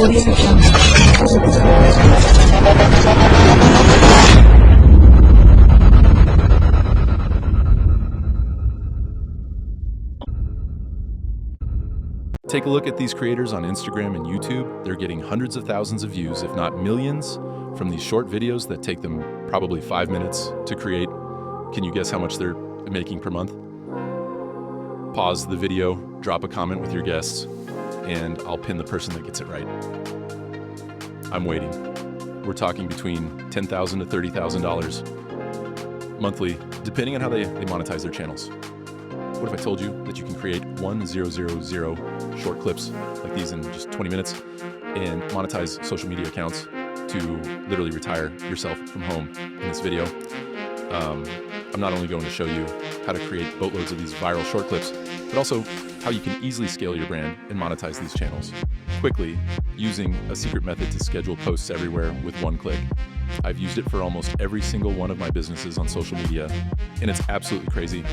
Take a look at these creators on Instagram and YouTube. They're getting hundreds of thousands of views, if not millions, from these short videos that take them probably 5 minutes to create. Can you guess how much they're making per month? Pause the video, drop a comment with your guests, and I'll pin the person that gets it right. I'm waiting. We're talking between $10,000 to $30,000 monthly, depending on how they monetize their channels. What if I told you that you can create 1,000 short clips like these in just 20 minutes and monetize social media accounts to literally retire yourself from home in this video? I'm not only going to show you how to create boatloads of these viral short clips, but also how you can easily scale your brand and monetize these channels quickly using a secret method to schedule posts everywhere with one click. I've used it for almost every single one of my businesses on social media, and it's absolutely crazy.